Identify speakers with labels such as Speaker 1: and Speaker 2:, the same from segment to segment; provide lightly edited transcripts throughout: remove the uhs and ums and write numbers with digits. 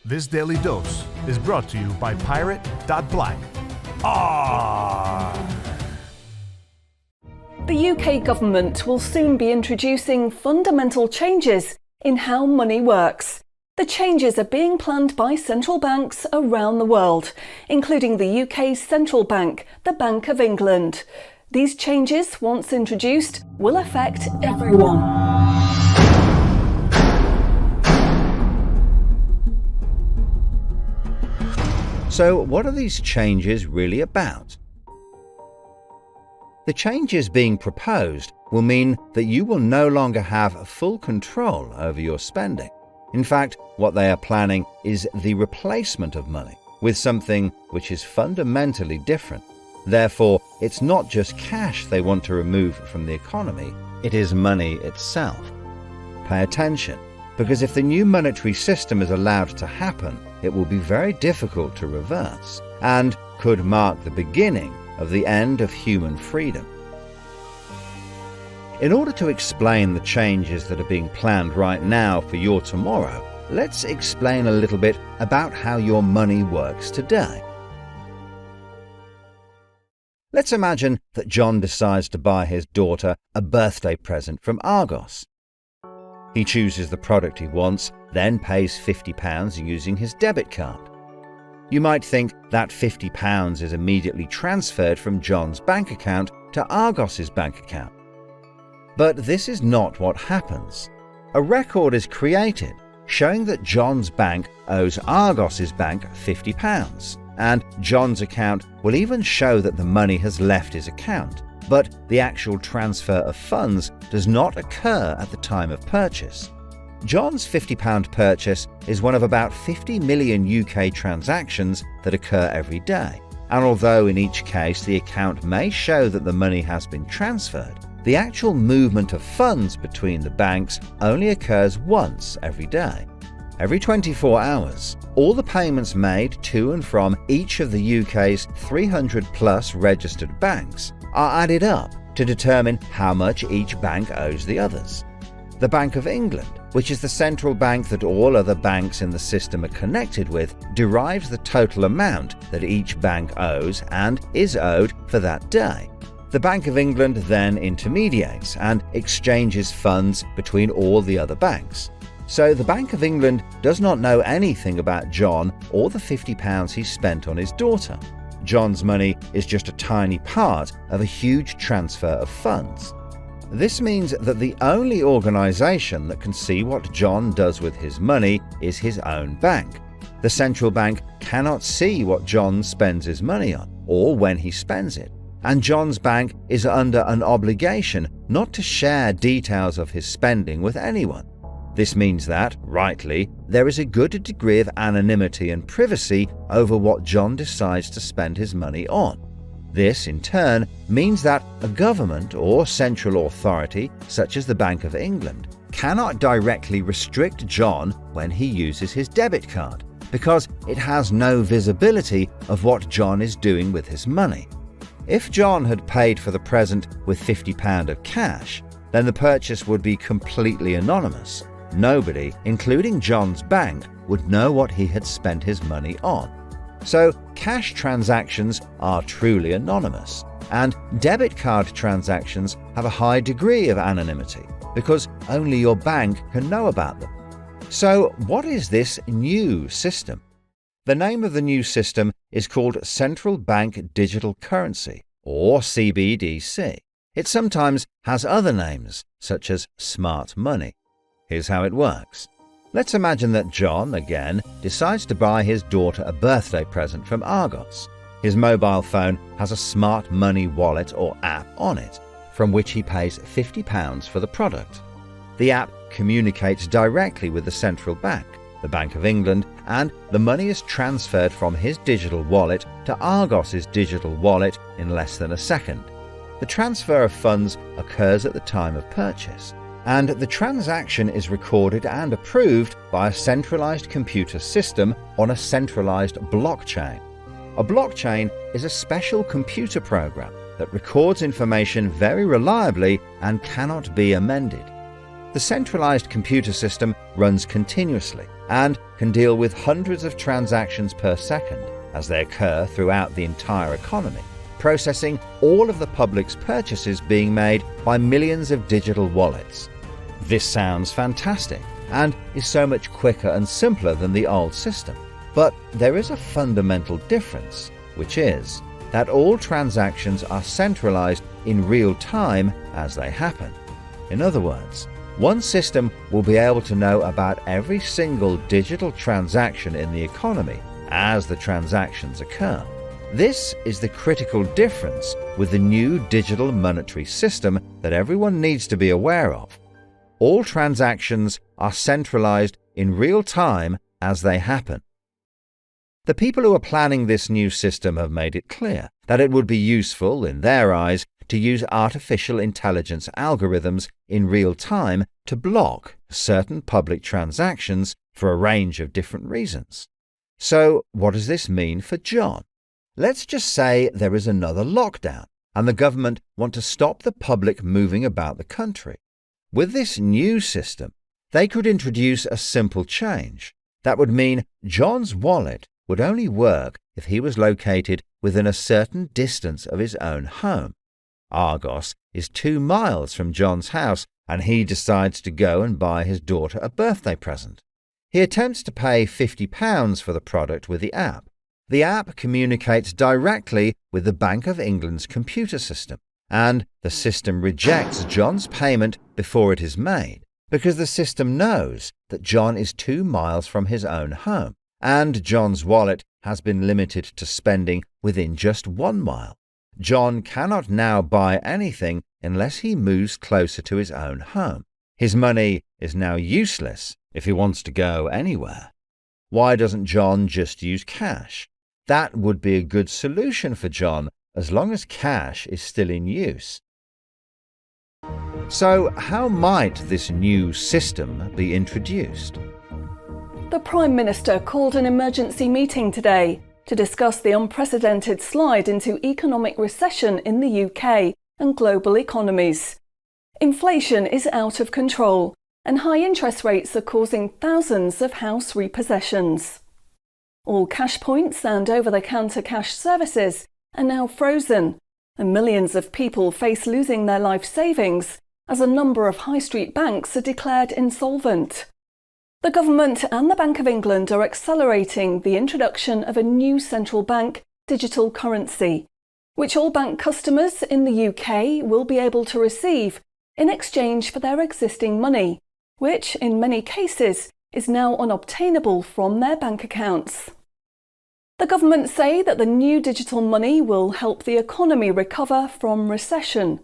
Speaker 1: This daily dose is brought to you by Pirate.Black. ARRR!
Speaker 2: The UK government will soon be introducing fundamental changes in how money works. The changes are being planned by central banks around the world, including the UK's central bank, the Bank of England. These changes, once introduced, will affect everyone.
Speaker 3: So, what are these changes really about? The changes being proposed will mean that you will no longer have full control over your spending. In fact, what they are planning is the replacement of money with something which is fundamentally different. Therefore, it's not just cash they want to remove from the economy, it is money itself. Pay attention, because if the new monetary system is allowed to happen, it will be very difficult to reverse and could mark the beginning of the end of human freedom. In order to explain the changes that are being planned right now for your tomorrow, let's explain a little bit about how your money works today. Let's imagine that John decides to buy his daughter a birthday present from Argos. He chooses the product he wants, then pays £50 using his debit card. You might think that £50 is immediately transferred from John's bank account to Argos's bank account. But this is not what happens. A record is created showing that John's bank owes Argos's bank £50, and John's account will even show that the money has left his account. But the actual transfer of funds does not occur at the time of purchase. John's £50 purchase is one of about 50 million UK transactions that occur every day, and although in each case the account may show that the money has been transferred, the actual movement of funds between the banks only occurs once every day. Every 24 hours, all the payments made to and from each of the UK's 300 plus registered banks are added up to determine how much each bank owes the others. The Bank of England, which is the central bank that all other banks in the system are connected with, derives the total amount that each bank owes and is owed for that day. The Bank of England then intermediates and exchanges funds between all the other banks. So the Bank of England does not know anything about John or the £50 he spent on his daughter. John's money is just a tiny part of a huge transfer of funds. This means that the only organisation that can see what John does with his money is his own bank. The central bank cannot see what John spends his money on or when he spends it, and John's bank is under an obligation not to share details of his spending with anyone. This means that, rightly, there is a good degree of anonymity and privacy over what John decides to spend his money on. This, in turn, means that a government or central authority, such as the Bank of England, cannot directly restrict John when he uses his debit card, because it has no visibility of what John is doing with his money. If John had paid for the present with £50 of cash, then the purchase would be completely anonymous. Nobody, including John's bank, would know what he had spent his money on. So, cash transactions are truly anonymous, and debit card transactions have a high degree of anonymity because only your bank can know about them. So, what is this new system? The name of the new system is called Central Bank Digital Currency, or CBDC. It sometimes has other names, such as smart money. Here's how it works. Let's imagine that John, again, decides to buy his daughter a birthday present from Argos. His mobile phone has a smart money wallet or app on it, from which he pays £50 for the product. The app communicates directly with the central bank, the Bank of England, and the money is transferred from his digital wallet to Argos's digital wallet in less than a second. The transfer of funds occurs at the time of purchase, and the transaction is recorded and approved by a centralized computer system on a centralized blockchain. A blockchain is a special computer program that records information very reliably and cannot be amended. The centralized computer system runs continuously and can deal with hundreds of transactions per second as they occur throughout the entire economy, processing all of the public's purchases being made by millions of digital wallets. This sounds fantastic and is so much quicker and simpler than the old system. But there is a fundamental difference, which is that all transactions are centralized in real time as they happen. In other words, one system will be able to know about every single digital transaction in the economy as the transactions occur. This is the critical difference with the new digital monetary system that everyone needs to be aware of. All transactions are centralized in real time as they happen. The people who are planning this new system have made it clear that it would be useful, in their eyes, to use artificial intelligence algorithms in real time to block certain public transactions for a range of different reasons. So, what does this mean for John? Let's just say there is another lockdown and the government want to stop the public moving about the country. With this new system, they could introduce a simple change. That would mean John's wallet would only work if he was located within a certain distance of his own home. Argos is 2 miles from John's house, and he decides to go and buy his daughter a birthday present. He attempts to pay £50 for the product with the app. The app communicates directly with the Bank of England's computer system, and the system rejects John's payment before it is made, because the system knows that John is 2 miles from his own home, and John's wallet has been limited to spending within just 1 mile. John cannot now buy anything unless he moves closer to his own home. His money is now useless if he wants to go anywhere. Why doesn't John just use cash? That would be a good solution for John as long as cash is still in use. So, how might this new system be introduced?
Speaker 2: The Prime Minister called an emergency meeting today to discuss the unprecedented slide into economic recession in the UK and global economies. Inflation is out of control, and high interest rates are causing thousands of house repossessions. All cash points and over-the-counter cash services are now frozen, and millions of people face losing their life savings as a number of high street banks are declared insolvent. The government and the Bank of England are accelerating the introduction of a new central bank digital currency, which all bank customers in the UK will be able to receive in exchange for their existing money, which in many cases is now unobtainable from their bank accounts. The government say that the new digital money will help the economy recover from recession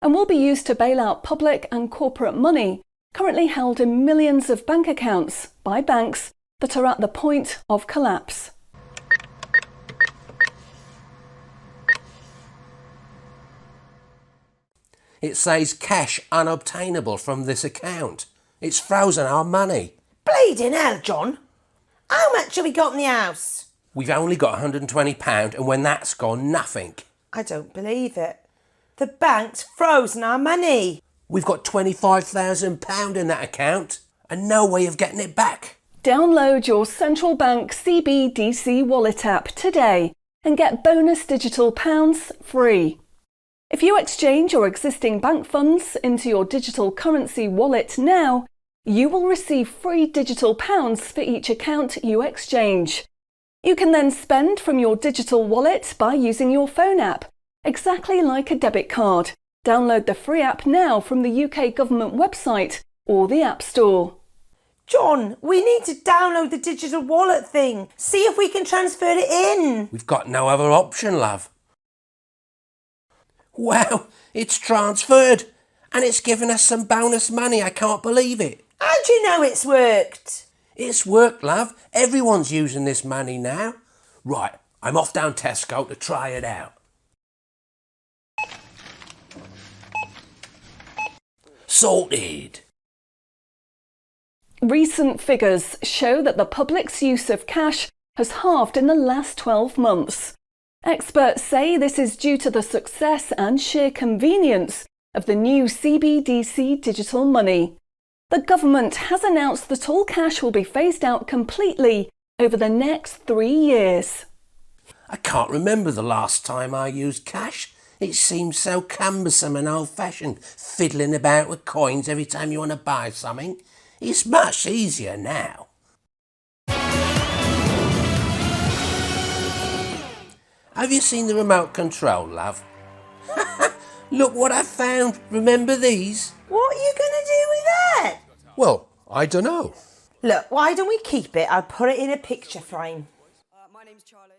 Speaker 2: and will be used to bail out public and corporate money currently held in millions of bank accounts by banks that are at the point of collapse.
Speaker 4: It says cash unobtainable from this account. It's frozen our money.
Speaker 5: Bleeding hell, John. How much have we got in the house?
Speaker 4: We've only got £120, and when that's gone, nothing.
Speaker 5: I don't believe it. The bank's frozen our money.
Speaker 4: We've got £25,000 in that account, and no way of getting it back.
Speaker 2: Download your central bank CBDC wallet app today and get bonus digital pounds free. If you exchange your existing bank funds into your digital currency wallet now, you will receive free digital pounds for each account you exchange. You can then spend from your digital wallet by using your phone app, exactly like a debit card. Download the free app now from the UK government website or the App Store.
Speaker 5: John, we need to download the digital wallet thing. See if we can transfer it in.
Speaker 4: We've got no other option, love. Wow, it's transferred, and it's given us some bonus money. I can't believe it.
Speaker 5: How do you know it's worked?
Speaker 4: It's worked, love. Everyone's using this money now. Right, I'm off down Tesco to try it out. Sorted.
Speaker 2: Recent figures show that the public's use of cash has halved in the last 12 months. Experts say this is due to the success and sheer convenience of the new CBDC digital money. The government has announced that all cash will be phased out completely over the next 3 years.
Speaker 4: I can't remember the last time I used cash. It seems so cumbersome and old-fashioned, fiddling about with coins every time you want to buy something. It's much easier now. Have you seen the remote control, love? Look what I found. Remember these?
Speaker 5: What are you going to do with that?
Speaker 4: Well, I don't know.
Speaker 5: Look, why don't we keep it? I'll put it in a picture frame.
Speaker 6: My name's Charlie.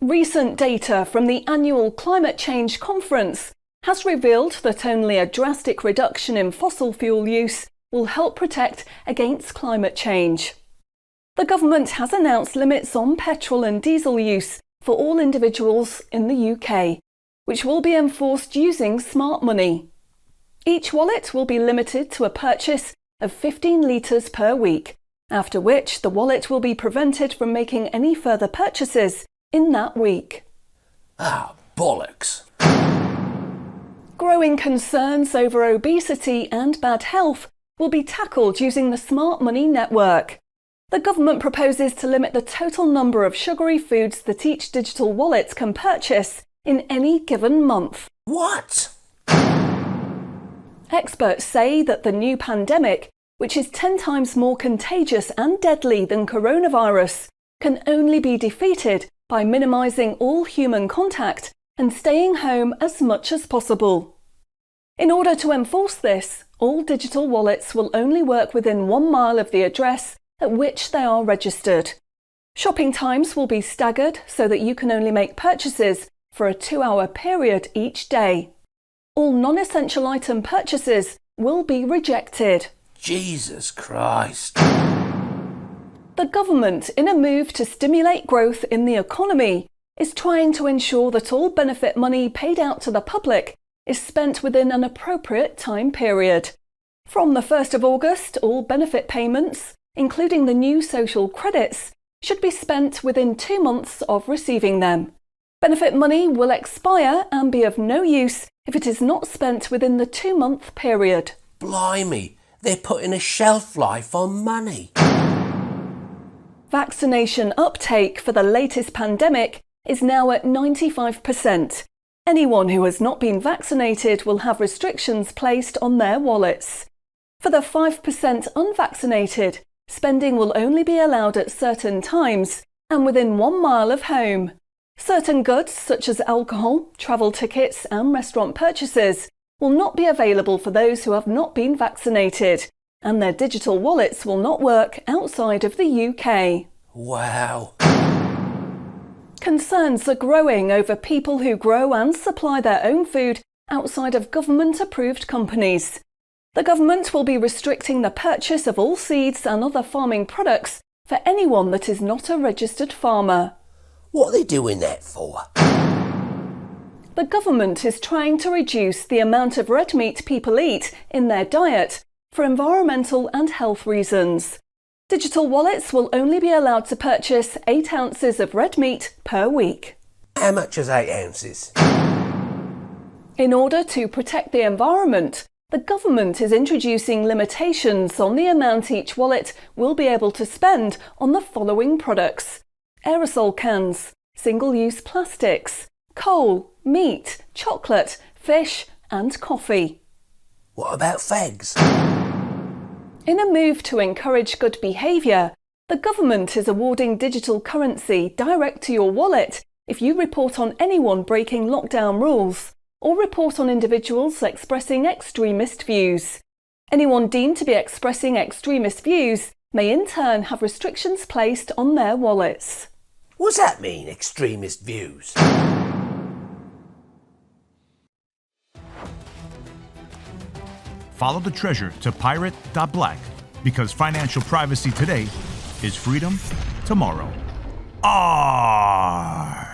Speaker 2: Recent data from the annual Climate Change Conference has revealed that only a drastic reduction in fossil fuel use will help protect against climate change. The government has announced limits on petrol and diesel use for all individuals in the UK, which will be enforced using smart money. Each wallet will be limited to a purchase of 15 litres per week, after which the wallet will be prevented from making any further purchases in that week.
Speaker 4: Ah, bollocks.
Speaker 2: Growing concerns over obesity and bad health will be tackled using the Smart Money network. The government proposes to limit the total number of sugary foods that each digital wallet can purchase in any given month.
Speaker 4: What?
Speaker 2: Experts say that the new pandemic, which is 10 times more contagious and deadly than coronavirus, can only be defeated by minimising all human contact and staying home as much as possible. In order to enforce this, all digital wallets will only work within 1 mile of the address at which they are registered. Shopping times will be staggered so that you can only make purchases for a 2-hour period each day. All non-essential item purchases will be rejected.
Speaker 4: Jesus Christ.
Speaker 2: The government, in a move to stimulate growth in the economy, is trying to ensure that all benefit money paid out to the public is spent within an appropriate time period. From the 1st of August, all benefit payments, including the new social credits, should be spent within 2 months of receiving them. Benefit money will expire and be of no use if it is not spent within the 2-month period.
Speaker 4: Blimey, they're putting a shelf life on money.
Speaker 2: Vaccination uptake for the latest pandemic is now at 95%. Anyone who has not been vaccinated will have restrictions placed on their wallets. For the 5% unvaccinated, spending will only be allowed at certain times and within 1 mile of home. Certain goods, such as alcohol, travel tickets and restaurant purchases, will not be available for those who have not been vaccinated, and their digital wallets will not work outside of the UK.
Speaker 4: Wow.
Speaker 2: Concerns are growing over people who grow and supply their own food outside of government-approved companies. The government will be restricting the purchase of all seeds and other farming products for anyone that is not a registered farmer.
Speaker 4: What are they doing that for?
Speaker 2: The government is trying to reduce the amount of red meat people eat in their diet for environmental and health reasons. Digital wallets will only be allowed to purchase 8 ounces of red meat per week.
Speaker 4: How much is 8 ounces?
Speaker 2: In order to protect the environment, the government is introducing limitations on the amount each wallet will be able to spend on the following products: aerosol cans, single-use plastics, coal, meat, chocolate, fish and coffee.
Speaker 4: What about fags?
Speaker 2: In a move to encourage good behaviour, the government is awarding digital currency direct to your wallet if you report on anyone breaking lockdown rules or report on individuals expressing extremist views. Anyone deemed to be expressing extremist views may in turn have restrictions placed on their wallets.
Speaker 4: What's that mean, extremist views?
Speaker 1: Follow the treasure to pirate.black, because financial privacy today is freedom tomorrow. ARRR!